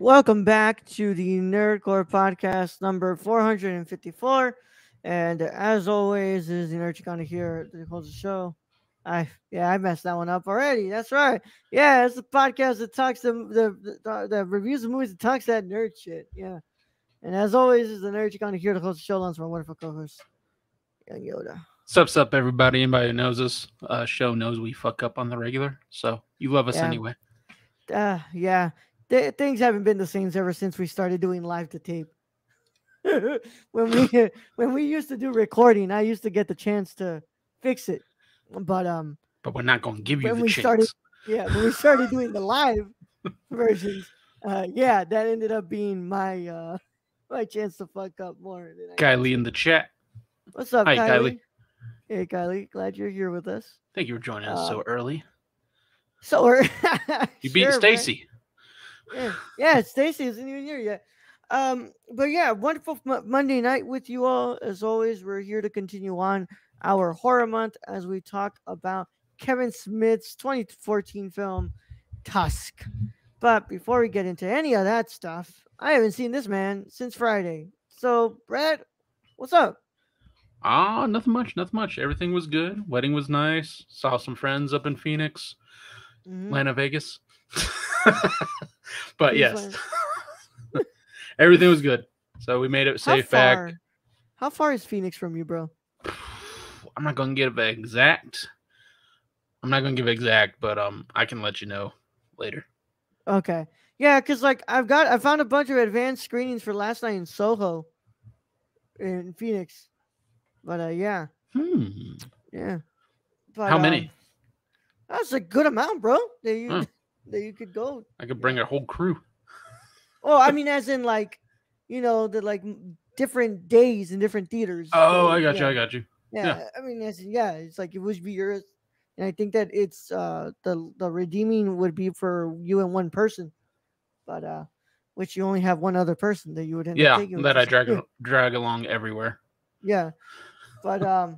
Welcome back to the Nerdcore podcast number 454. And as always, is the Nerd Chicana here to host the show. I messed that one up already. That's right. Yeah, it's the podcast that talks the reviews of movies that talks that nerd shit. Yeah. And as always, is the Nerd Chicana here to host the show along with my wonderful co-host, Young Yoda. Sup, everybody. Anybody who knows us show knows we fuck up on the regular. So you love us Yeah. anyway. Yeah. Things haven't been the same ever since we started doing live to tape. when we used to do recording, I used to get the chance to fix it, but we're not going to give you when the we chance. when we started doing the live versions, that ended up being my my chance to fuck up more. Kylie in the chat. What's up, Hi, Kylie? Hey, Kylie. Glad you're here with us. Thank you for joining us so early. You beat Stacy. Yeah, Stacy isn't even here yet. But yeah, wonderful Monday night with you all. As always, we're here to continue on our horror month as we talk about Kevin Smith's 2014 film Tusk. But before we get into any of that stuff, I haven't seen this man since Friday. So, Brad, what's up? Nothing much. Everything was good. Wedding was nice. Saw some friends up in Phoenix, Atlanta, Vegas. But yes, everything was good. So we made it safe back. How far is Phoenix from you, bro? I'm not gonna give it exact. But I can let you know later. Okay. Yeah, because like I found a bunch of advanced screenings for last night in Soho, in Phoenix. But yeah. Yeah. But, how many? That's a good amount, bro. That you could go. I could bring a whole crew. Oh, I mean, as in like, the like different days in different theaters. Oh, I got you. Yeah, I mean, it's like it would be yours, and I think that it's the redeeming would be for you and one person, but which you only have one other person that you would end up taking. That I drag along everywhere. Yeah, but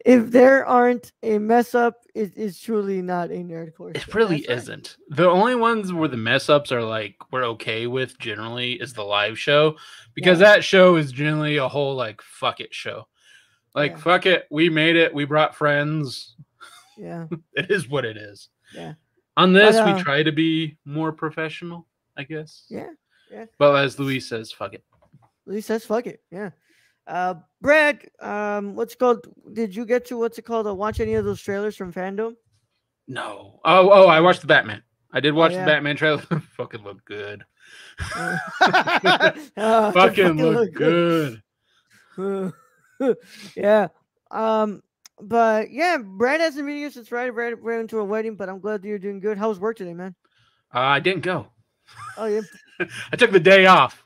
if there aren't a mess up, it is truly not a nerdcore. It really isn't. Right. The only ones where the mess ups are like we're okay with generally is the live show, because that show is generally a whole like fuck it show. Like fuck it, we made it, we brought friends. Yeah, it is what it is. Yeah. On this, we try to be more professional, I guess. Yeah. But as Luis says, fuck it. Luis says fuck it. Yeah. Brad, did you get to watch any of those trailers from Fandom? No. Oh, I watched the Batman. I did watch the Batman trailer. Fucking look good. Fucking look good. Yeah. But yeah, Brad hasn't been here since Friday. Brad went to a wedding, but I'm glad that you're doing good. How was work today, man? I didn't go. Oh yeah. I took the day off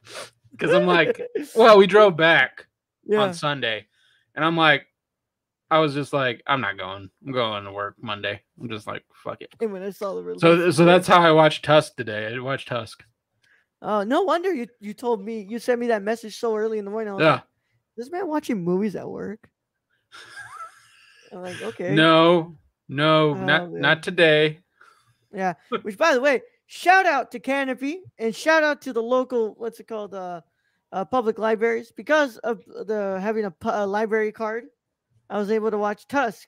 because I'm like, well, we drove back on Sunday, and I was just like, I'm not going. I'm going to work Monday. I'm just like, fuck it. And when I saw the release, so that's how I watched Tusk today. I watched Tusk. Oh, no wonder you told me, you sent me that message so early in the morning. I was like, this man watching movies at work? I'm like, okay. No, not today. Yeah. Which, by the way, shout out to Canopy and shout out to the local, public libraries. Because of having a library card, I was able to watch Tusk.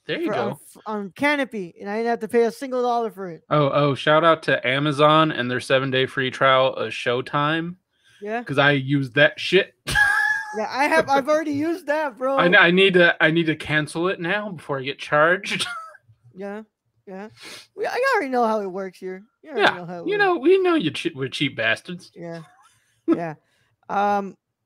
There you go. On Canopy, and I didn't have to pay a single dollar for it. Oh! Shout out to Amazon and their 7-day free trial of Showtime. Yeah. Because I used that shit. Yeah, I've already used that, bro. I need to cancel it now before I get charged. Yeah. I already know how it works here. We know we're cheap bastards. Yeah.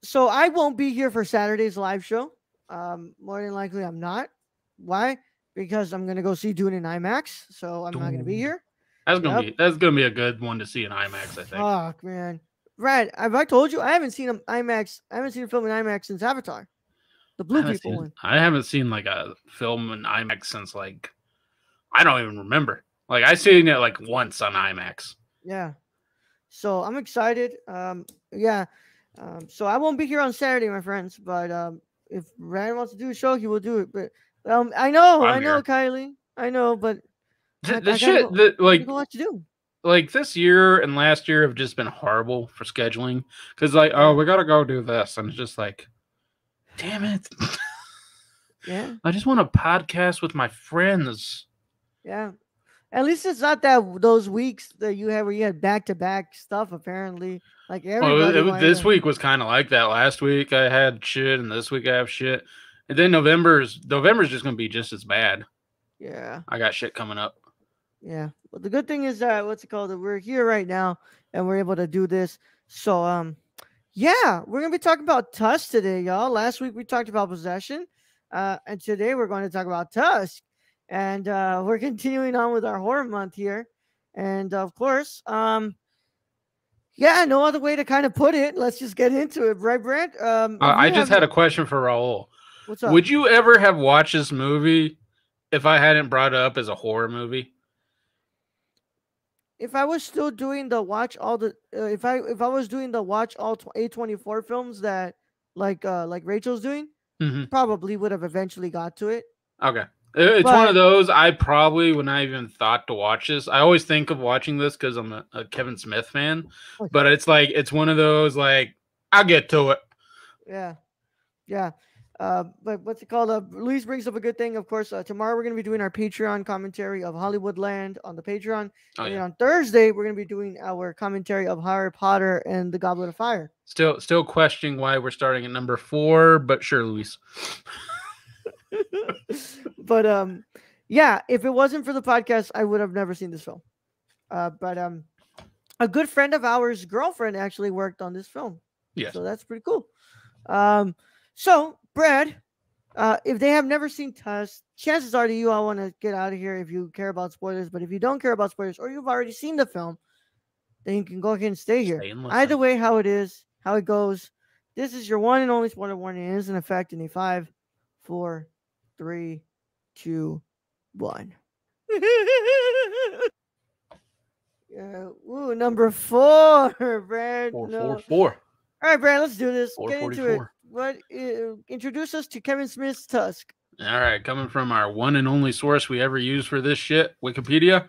So I won't be here for Saturday's live show. More than likely I'm not. Why? Because I'm gonna go see Dune in IMAX, so I'm not gonna be here. That's gonna be a good one to see in IMAX, I think. Fuck, man. Right. Have I told you I haven't seen IMAX? I haven't seen a film in IMAX since Avatar, the Blue People one. I haven't seen like a film in IMAX since like I don't even remember. Like I seen it like once on IMAX. Yeah. So I'm excited. So I won't be here on Saturday, my friends. But if Ryan wants to do a show, he will do it. But I know, Kylie. I know, but the shit that like what to do. like this year and last year have just been horrible for scheduling because like oh Yeah. we gotta go do this and it's just like damn it. Yeah. I just want to podcast with my friends. Yeah. At least it's not that those weeks that you had where you had back to back stuff. Apparently, like Well, everybody wanted this to. week was kind of like that. Last week I had shit, and this week I have shit. And then November's just gonna be just as bad. Yeah. I got shit coming up. Yeah. But the good thing is that what's it called? That we're here right now and we're able to do this. So yeah, we're gonna be talking about Tusk today, y'all. Last week we talked about possession, and today we're going to talk about Tusk, and we're continuing on with our horror month here, and of course, yeah, no other way to kind of put it. Let's just get into it, right, Brent? If I you just have, had a question for Raul. what's up? Would you ever have watched this movie if I hadn't brought it up as a horror movie? If I was still doing the watch all the, if I was doing the watch all A24 films that like Rachel's doing, Mm-hmm. probably would have eventually got to it. Okay. It's one of But those I probably when I even thought to watch this. I always think of watching this because I'm a Kevin Smith fan, but it's like it's one of those like I'll get to it. yeah, yeah. But what's it called? Luis brings up a good thing. Of course, tomorrow we're going to be doing our Patreon commentary of Hollywoodland on the Patreon. Oh, And then yeah. on Thursday, we're going to be doing our commentary of Harry Potter and the Goblet of Fire. Still questioning why we're starting at number 4, but sure, Luis. But yeah, if it wasn't for the podcast, I would have never seen this film. But a good friend of ours' girlfriend actually worked on this film. Yes. So that's pretty cool. So Brad, if they have never seen Tusk, chances are that you all want to get out of here if you care about spoilers. But if you don't care about spoilers or you've already seen the film, then you can go ahead and stay here. Stay and listen. Either way, how it is, how it goes. This is your one and only spoiler warning. It is in effect in a 5, 4, 3, 2, 1. Yeah. Ooh, number 4, Brad. 444. All right, Brad, let's do this. Get into it. 444. What? Introduce us to Kevin Smith's Tusk. All right, coming from our one and only source we ever use for this shit, Wikipedia.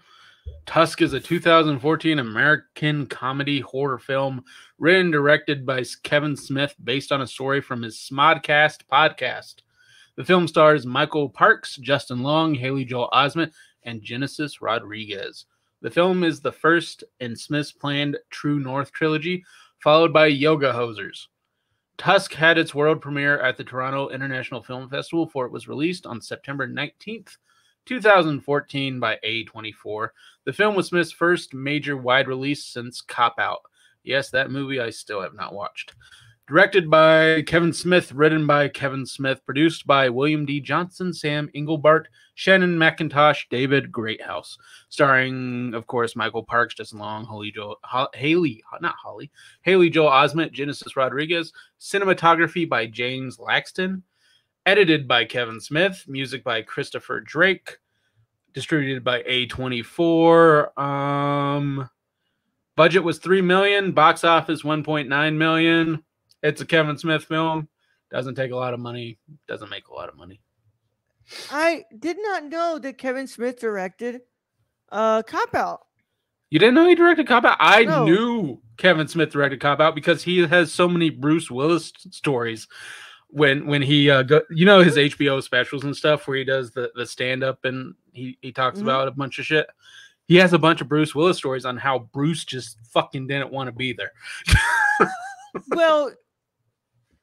Tusk is a 2014 American comedy horror film written and directed by Kevin Smith based on a story from his Smodcast podcast. The film stars Michael Parks, Justin Long, Haley Joel Osment, and Genesis Rodriguez. The film is the first in Smith's planned True North trilogy, followed by Yoga Hosers. Tusk had its world premiere at the Toronto International Film Festival before it was released on September 19th, 2014 by A24. The film was Smith's first major wide release since Cop Out. Yes, that movie I still have not watched. Directed by Kevin Smith, written by Kevin Smith, produced by William D. Johnson, Sam Engelbart, Shannon McIntosh, David Greathouse. Starring, of course, Michael Parks, Justin Long, Haley Joel Osment, Genesis Rodriguez. Cinematography by James Laxton. Edited by Kevin Smith. Music by Christopher Drake. Distributed by A24. Budget was $3 million. Box office $1.9 million. It's a Kevin Smith film. Doesn't take a lot of money. Doesn't make a lot of money. I did not know that Kevin Smith directed Cop Out. You didn't know he directed Cop Out? I No. knew Kevin Smith directed Cop Out because he has so many Bruce Willis stories. When he his HBO specials and stuff where he does the stand-up and he talks about a bunch of shit. He has a bunch of Bruce Willis stories on how Bruce just fucking didn't want to be there. Well,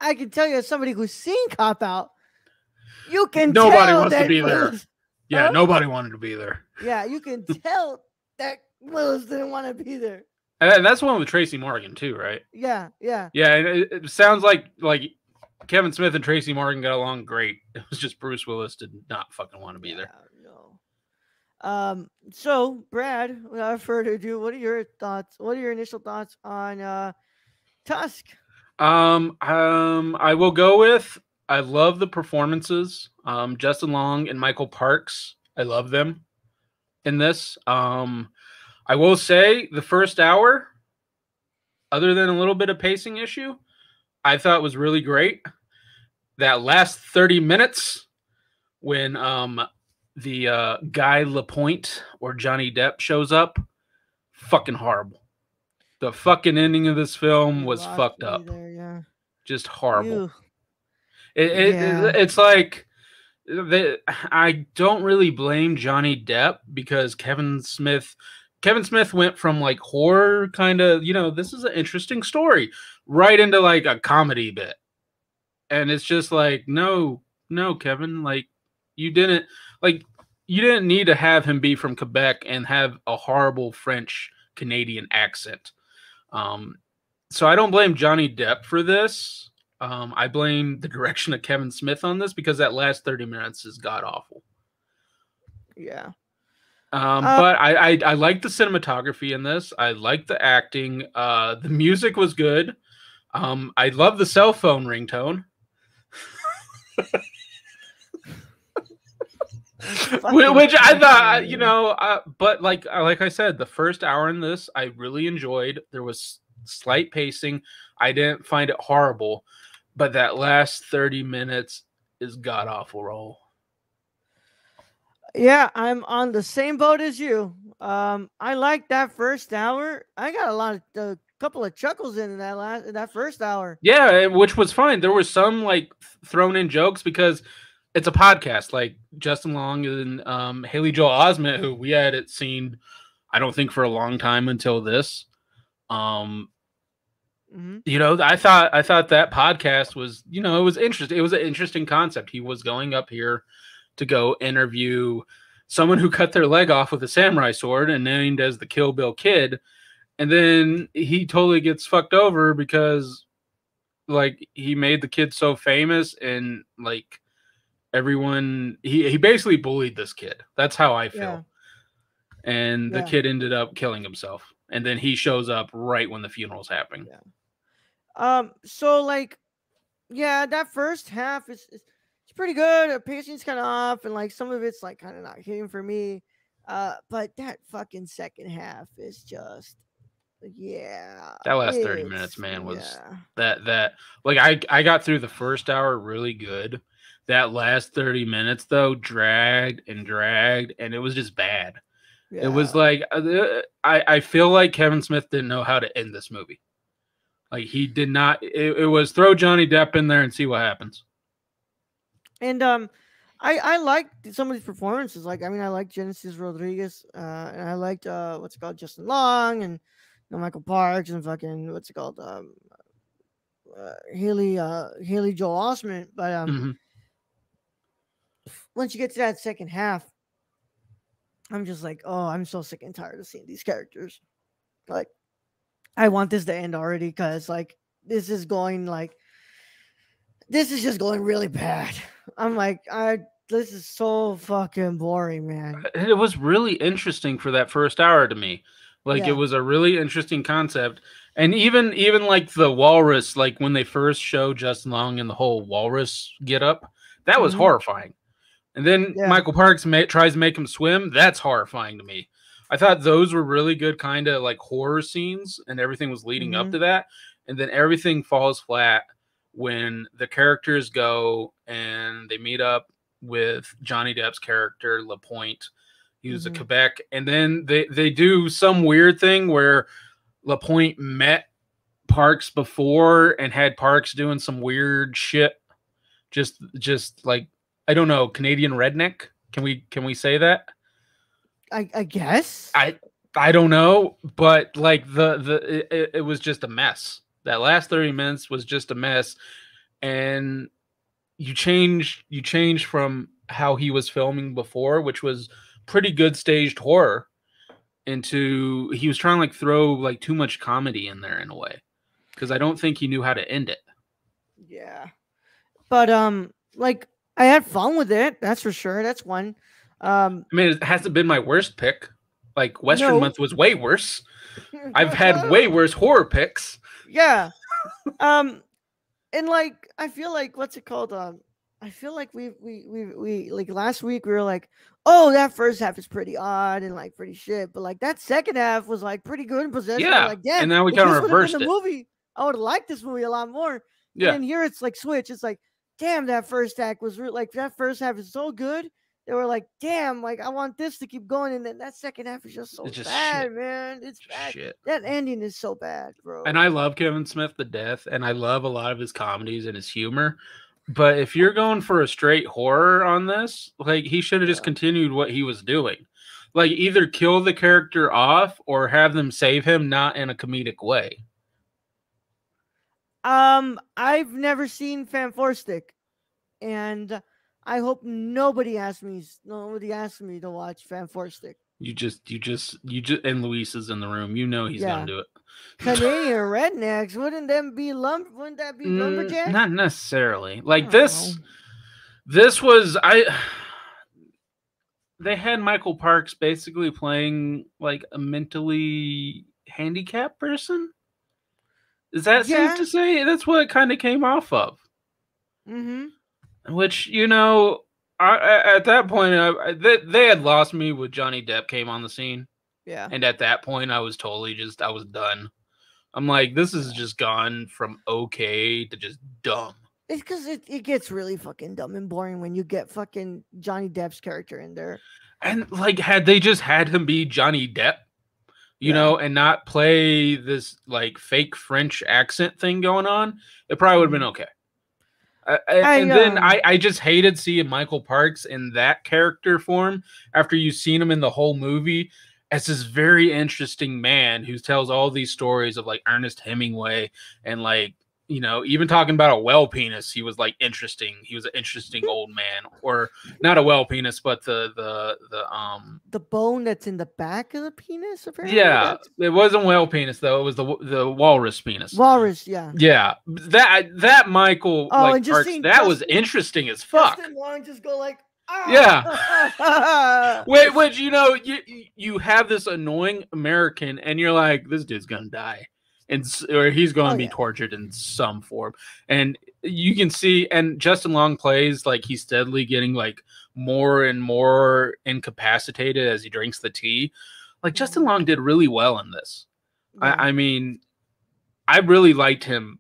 I can tell you as somebody who's seen Cop Out, you can Nobody tell wants to that be there. Willis, Yeah, Huh? nobody wanted to be there. Yeah, you can tell that Willis didn't want to be there. And that's the one with Tracy Morgan too, right? Yeah. Yeah, and it sounds like Kevin Smith and Tracy Morgan got along great. It was just Bruce Willis did not fucking want to be there. No. So Brad, without further ado, what are your thoughts? What are your initial thoughts on Tusk? I will go with I love the performances. Justin Long and Michael Parks. I love them in this. I will say the first hour, other than a little bit of pacing issue, I thought was really great. That last 30 minutes when the Guy Lapointe or Johnny Depp shows up, fucking horrible. The fucking ending of this film You was lost fucked me up. there, yeah. Just horrible. You, yeah, It's like I don't really blame Johnny Depp because Kevin Smith went from like horror kind of, this is an interesting story, right into like a comedy bit. And it's just like, no, no, Kevin, like you didn't like you didn't need to have him be from Quebec and have a horrible French Canadian accent. Um, so I don't blame Johnny Depp for this. I blame the direction of Kevin Smith on this because that last 30 minutes is god awful. yeah. But I like the cinematography in this. I like the acting. The music was good. I love the cell phone ringtone. Which I thought, but like I said, the first hour in this I really enjoyed. There was slight pacing. I didn't find it horrible, but that last 30 minutes is god awful roll. Yeah, I'm on the same boat as you. I like that first hour. I got a couple of chuckles in that first hour. Yeah, which was fine. There was some like thrown in jokes because it's a podcast. Like Justin Long and Haley Joel Osment, who we hadn't seen, I don't think for a long time until this. I thought that podcast was, it was interesting. It was an interesting concept. He was going up here to go interview someone who cut their leg off with a samurai sword and named as the Kill Bill Kid. And then he totally gets fucked over because like he made the kid so famous and like everyone he basically bullied this kid. That's how I feel. Yeah. And the kid ended up killing himself. And then he shows up right when the funeral's happening. Yeah. So like, yeah, that first half is it's pretty good. The pacing's kind of off, and like some of it's like kind of not hitting for me. But that fucking second half is just, yeah. That last 30 minutes, man, was that like I got through the first hour really good. That last 30 minutes though dragged, and it was just bad. Yeah. It was like I feel like Kevin Smith didn't know how to end this movie. Like he did not. It was throw Johnny Depp in there and see what happens. And I liked some of these performances. Like, I mean, I liked Genesis Rodriguez, and I liked what's it called, Justin Long, and Michael Parks, and fucking what's it called, Haley Joel Osment. But once you get to that second half, I'm just like, oh, I'm so sick and tired of seeing these characters. Like, I want this to end already because like this is just going really bad. I'm like, this is so fucking boring, man. It was really interesting for that first hour to me. Like it was a really interesting concept. And even like the walrus, like when they first show Justin Long in the whole walrus get up, that was horrifying. And then Michael Parks tries to make him swim. That's horrifying to me. I thought those were really good kind of like horror scenes and everything was leading up to that. And then everything falls flat when the characters go and they meet up with Johnny Depp's character, Lapointe. He was a Quebec. And then they do some weird thing where Lapointe met Parks before and had Parks doing some weird shit. Just like, I don't know, Canadian redneck. Can we say that? I guess. I don't know, but like it was just a mess. That last 30 minutes was just a mess, and you change from how he was filming before, which was pretty good staged horror, into he was trying to like throw like too much comedy in there in a way, because I don't think he knew how to end it. Yeah, but like I had fun with it. That's for sure. That's one. I mean, it hasn't been my worst pick. Like Western Month was way worse. I've had way worse horror picks. Yeah. And like I feel like what's it called? I feel like we like last week we were like, oh, that first half is pretty odd and like pretty shit, but like that second half was like pretty good in possession. Yeah. Like, damn, and now we kind of reversed the movie. I would have liked this movie a lot more. Yeah. And here it's like switch. It's like, damn, that first act was like that first half is so good they were like, damn, like I want this to keep going, and then that second half is just It's so just shit. bad, man. It's Just bad. shit. That ending is so bad, And bro. I love Kevin Smith to death, and I love a lot of his comedies and his humor. But if you're going for a straight horror on this, like he should have just Yeah. continued what he was doing. Like either kill the character off or have them save him not in a comedic way. I've never seen Fanforstic, and I hope nobody asks me to watch Fanforstic. You just and Luis is in the room. You know he's gonna Yeah, do it. Canadian rednecks wouldn't that be lumberjacks? Not necessarily. I Like don't know. this was I they had Michael Parks basically playing like a mentally handicapped person. Is that safe Yeah. to say? That's what it kind of came off of. Mm-hmm. Which at that point, they had lost me with Johnny Depp came on the scene, Yeah. and at that point, I was totally I was done. I'm like, this is Yeah. just gone from okay to just dumb. It's because it gets really fucking dumb and boring when you get fucking Johnny Depp's character in there. And like, had they just had him be Johnny Depp, Yeah. and not play this like fake French accent thing going on, it probably would have been Mhm. okay. I And then I just hated seeing Michael Parks in that character form after you've seen him in the whole movie as this very interesting man who tells all these stories of like Ernest Hemingway and like even talking about a whale penis. He was like interesting. He was an interesting old man, or not a whale penis, but the bone that's in the back of the penis. Apparently, yeah, that's it wasn't whale penis though. It was the walrus penis. walrus. Yeah. Yeah, that Michael Oh, like and just Parks, seeing that was interesting as fuck. Justin Long just go like, Yeah. ah. Wait, which you have this annoying American, and you're like, this dude's gonna die, or he's going Oh to be yeah. tortured in some form, and you can see, and Justin Long plays like he's steadily getting like more and more incapacitated as he drinks the tea. Like Justin Long did really well in this. Yeah. I mean, I really liked him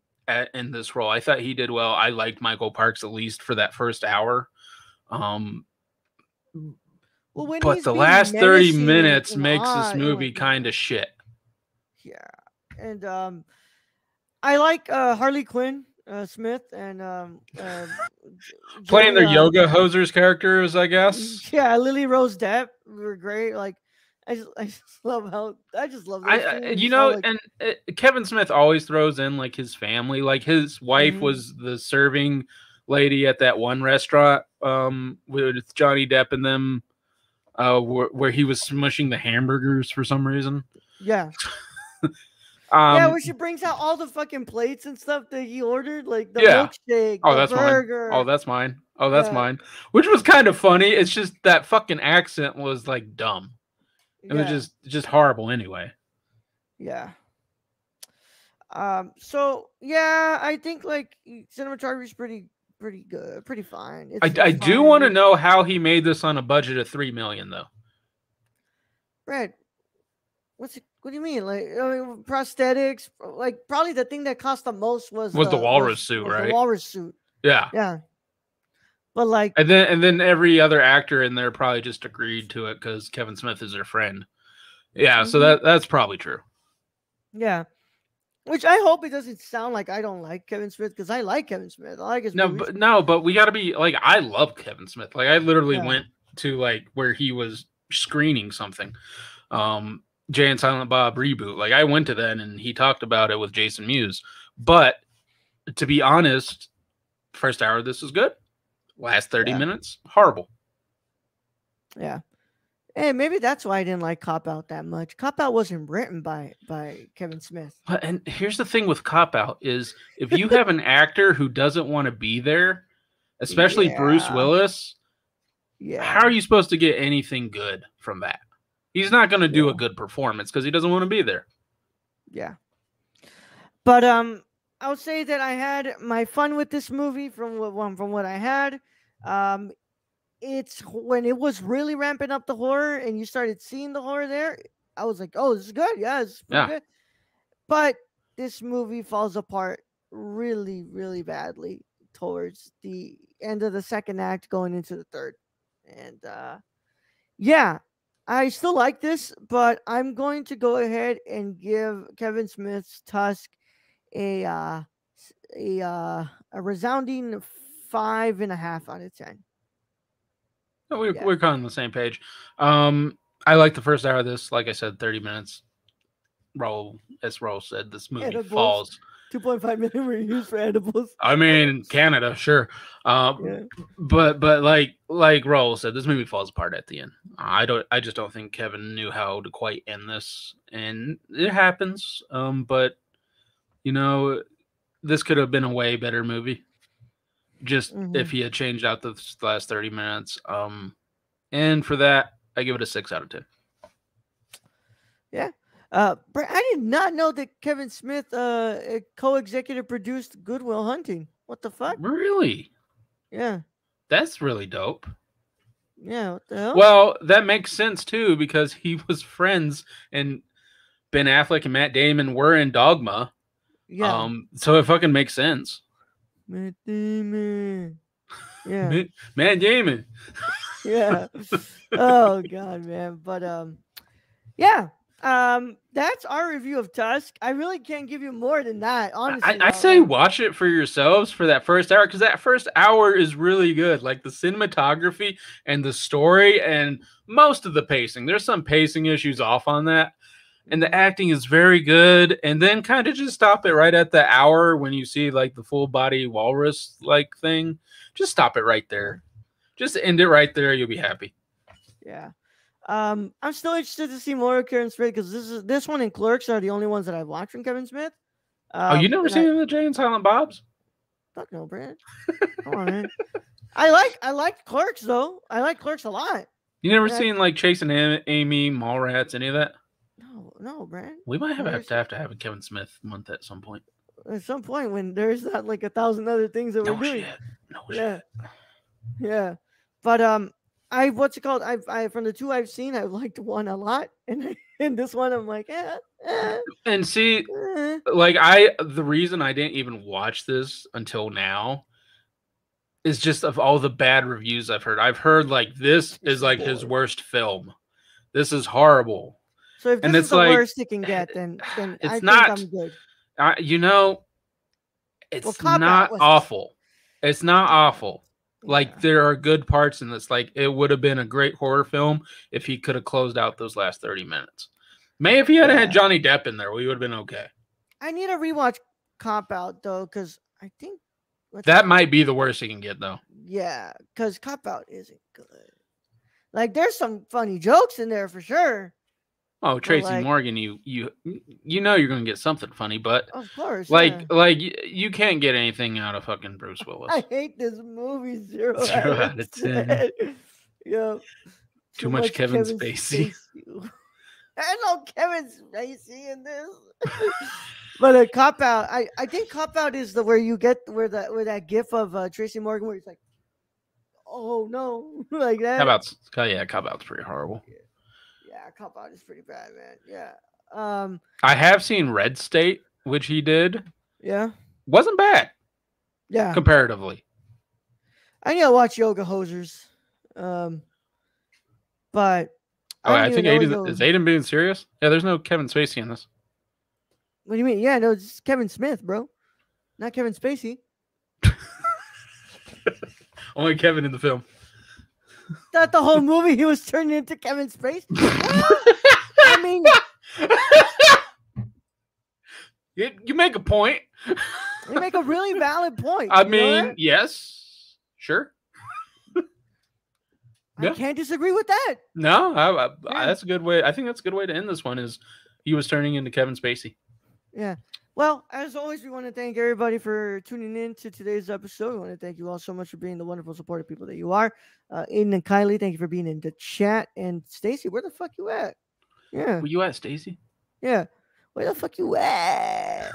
in this role. I thought he did well. I liked Michael Parks at least for that first hour. Um, Well, when but he's the being last 30 menacing minutes and makes this odd, oh my movie kind god. of shit. Yeah, and I like Harley Quinn Smith and Playing Jilly. their yoga hosers characters, I guess. Yeah, Lily Rose Depp were great. Like, I just love those two. Just how like, And Kevin Smith always throws in like his family. Like his wife mhm. was the serving lady at that one restaurant with Johnny Depp and them, where he was smushing the hamburgers for some reason. Yeah. Yeah, Um, where she brings out all the fucking plates and stuff that he ordered, like the yeah. milkshake, Oh, the that's mine. Oh, burger. that's mine. Oh, that's Yeah, mine. Which was kind of funny. It's just that fucking accent was like dumb. It was yeah, just horrible anyway. yeah. So yeah, I think like cinematography is pretty good, pretty fine. I It's do fine. want to know how he made this on a budget of $3 million though. Brad, what do you mean? Like, I mean, prosthetics? Like, probably the thing that cost the most was Was the walrus suit, was the right? walrus suit. Yeah. Yeah, but like, And then every other actor in there probably just agreed to it because Kevin Smith is their friend. Yeah, so mhm, that's probably true. yeah. Which I hope it doesn't sound like I don't like Kevin Smith because I like Kevin Smith. I like his movies. But we got to be like, I love Kevin Smith. Like I literally Yeah. went to like where he was screening something, Jay and Silent Bob reboot. Like I went to that and he talked about it with Jason Mewes. But to be honest, first hour of this is good. Last 30 Yeah. minutes, horrible. Yeah. Hey, maybe that's why I didn't like Cop Out that much. Cop Out wasn't written by Kevin Smith. And here's the thing with Cop Out is if you have an actor who doesn't want to be there, especially Bruce Yeah. Willis, Yeah. how are you supposed to get anything good from that? He's not going to do Yeah. a good performance because he doesn't want to be there. Yeah. But I would say that I had my fun with this movie from what I had. It's when it was really ramping up the horror and you started seeing the horror there. I was like, oh, this is good. Yeah, it's pretty good. But this movie falls apart really, really badly towards the end of the second act, going into the third. And yeah, I still like this, but I'm going to go ahead and give Kevin Smith's Tusk a a resounding 5.5 out of 10. Yeah, We're kind of on the same page. I like the first hour of this. Like I said, 30 minutes. Raul said, this movie edibles. falls. 2.5 million were used for edibles. I mean, Canada, sure. Yeah. But like Raul said, this movie falls apart at the end. I just don't think Kevin knew how to quite end this, and it happens. But you know, this could have been a way better movie. Just if Hmm. he had changed out the last 30 minutes. And for that, I give it a 6 out of 10. Yeah. I did not know that Kevin Smith co-executive produced Goodwill Hunting. What the fuck? Really? Yeah. That's really dope. Yeah. What the hell? Well, that makes sense too because he was friends and Ben Affleck and Matt Damon were in Dogma. Yeah. So it fucking makes sense. Matt Damon. Yeah. Matt Damon. Yeah. Oh god, man. But yeah. That's our review of Tusk. I really can't give you more than that, honestly. I say watch it for yourselves for that first hour because that first hour is really good. Like the cinematography and the story and most of the pacing. There's some pacing issues off on that. And the acting is very good. And then kind of just stop it right at the hour when you see like the full body walrus like thing. Just stop it right there. Just end it right there. You'll be happy. Yeah. I'm still interested to see more of Kevin Smith because this one and Clerks are the only ones that I've watched from Kevin Smith. Oh, you never And seen the Jay and Silent Bob's? fuck no, Brad. Come on, man. I like Clerks though. I like Clerks a lot. You never Yeah. seen like Chasing Amy, Mallrats, any of that? No, Brad. We might Never have to have a Kevin Smith month at some point. At some point when there's not like 1,000 other things that we're doing. No Yeah. shit. Yeah. But what's it called? I from the two I've seen, I liked one a lot, and in this one I'm like, And see, eh. like the reason I didn't even watch this until now is just of all the bad reviews I've heard. I've heard like this is like his worst film. This is horrible. So if And this is it's the like worst it can get, then I it's think not. I'm good. You know, Well, it's Cop Out not was awful. It's not awful. Yeah. Like there are good parts in this. Like it would have been a great horror film if he could have closed out those last 30 minutes. Maybe if he had had Johnny Depp in there, we would have been okay. I need to rewatch Cop Out though, because I think that might be the worst he can get though. Yeah, because Cop Out isn't good. Like there's some funny jokes in there for sure. Oh, Tracy Morgan, you know you're gonna get something funny, but of course, like you can't get anything out of fucking Bruce Willis. I hate this movie. 0 out of 10. Yeah, too much Kevin Spacey. I know Kevin Spacey in this, but a Cop Out. I think Cop Out is where you get where that gif of Tracy Morgan where he's like, oh no, like that. Cop Out's pretty horrible. Yeah, Cop Out is pretty bad, man. Yeah. I have seen Red State, which he did. Yeah. Wasn't bad. Yeah. Comparatively. I need to watch Yoga Hosers. But I think is Aiden being serious? Yeah, there's no Kevin Spacey in this. What do you mean? Yeah, no, it's Kevin Smith, bro. Not Kevin Spacey. Only Kevin in the film. Not the whole movie he was turning into Kevin Spacey. I mean, you make a point. You make a really valid point. I mean, yes, sure. I can't disagree with that. No, that's a good way. I think that's a good way to end this one. Is he was turning into Kevin Spacey? Yeah. Well, as always, we want to thank everybody for tuning in to today's episode. We want to thank you all so much for being the wonderful, supportive people that you are. Aiden and Kylie, thank you for being in the chat. And Stacy, where the fuck you at? Yeah. Where you at, Stacy? Yeah. Where the fuck you at?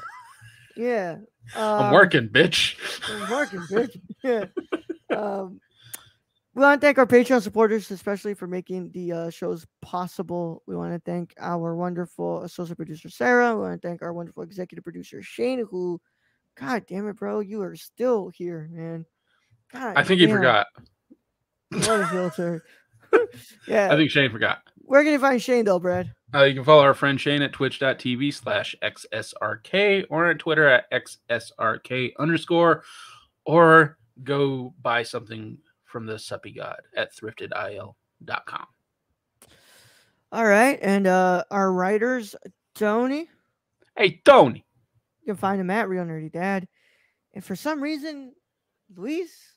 Yeah. I'm working, bitch. I'm working, bitch. Yeah. We want to thank our Patreon supporters, especially for making the shows possible. We want to thank our wonderful associate producer, Sarah. We want to thank our wonderful executive producer, Shane, who, God damn it, bro, you are still here, man. God I think he forgot. What a filter. I Yeah. think Shane forgot. Where can you find Shane, though, Brad? You can follow our friend Shane at twitch.tv/XSRK or on Twitter at XSRK_, or go buy something from the Suppy God at thriftedil.com. All right. And our writers, Tony. Hey, Tony. You can find him at Real Nerdy Dad. And for some reason, Luis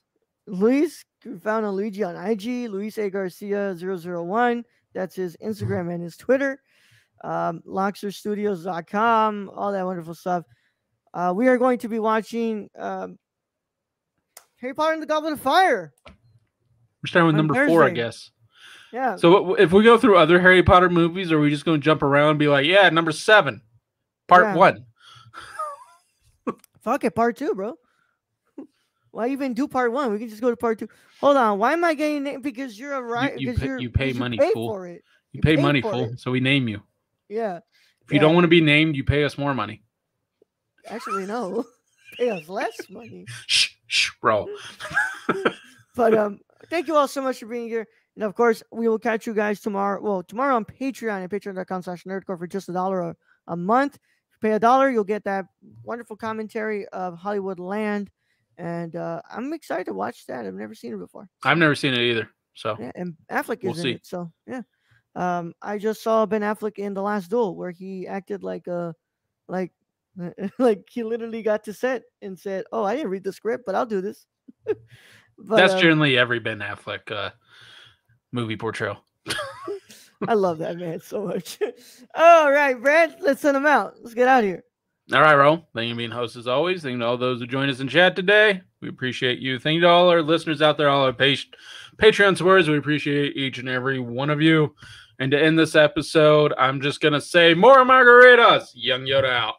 found on Luigi on IG, Luis A. Garcia 001. That's his Instagram and his Twitter. Loxerstudios.com, all that wonderful stuff. We are going to be watching Harry Potter and the Goblet of Fire. We're starting with number Thursday. 4, I guess. Yeah. So if we go through other Harry Potter movies, are we just going to jump around and be like, yeah, number 7, part 1? Fuck it, part 2, bro. Why even do part 1? We can just go to part 2. Hold on. Why am I getting named? Because you're a right. You pay money, fool. For it. You pay money, fool. So we name you. Yeah. If you don't want to be named, you pay us more money. Actually, no. Pay us less money. Shh, bro. But thank you all so much for being here. And of course, we will catch you guys tomorrow. Well, tomorrow on Patreon at patreon.com/nerdcore for just $1 a month. If you pay $1, you'll get that wonderful commentary of Hollywood Land. And I'm excited to watch that. I've never seen it before. I've never seen it either. So yeah, and Affleck is in it. So yeah. I just saw Ben Affleck in The Last Duel where he acted like he literally got to set and said, "Oh, I didn't read the script, but I'll do this." But, that's generally every Ben Affleck movie portrayal. I love that man so much. All right, Brad, let's send him out. Let's get out of here. All right, Ro. Thank you for being host as always. Thank you to all those who joined us in chat today. We appreciate you. Thank you to all our listeners out there, all our Patreon supporters. We appreciate each and every one of you. And to end this episode, I'm just going to say more margaritas. Young Yoda out.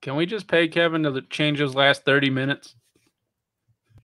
Can we just pay Kevin to change those last 30 minutes?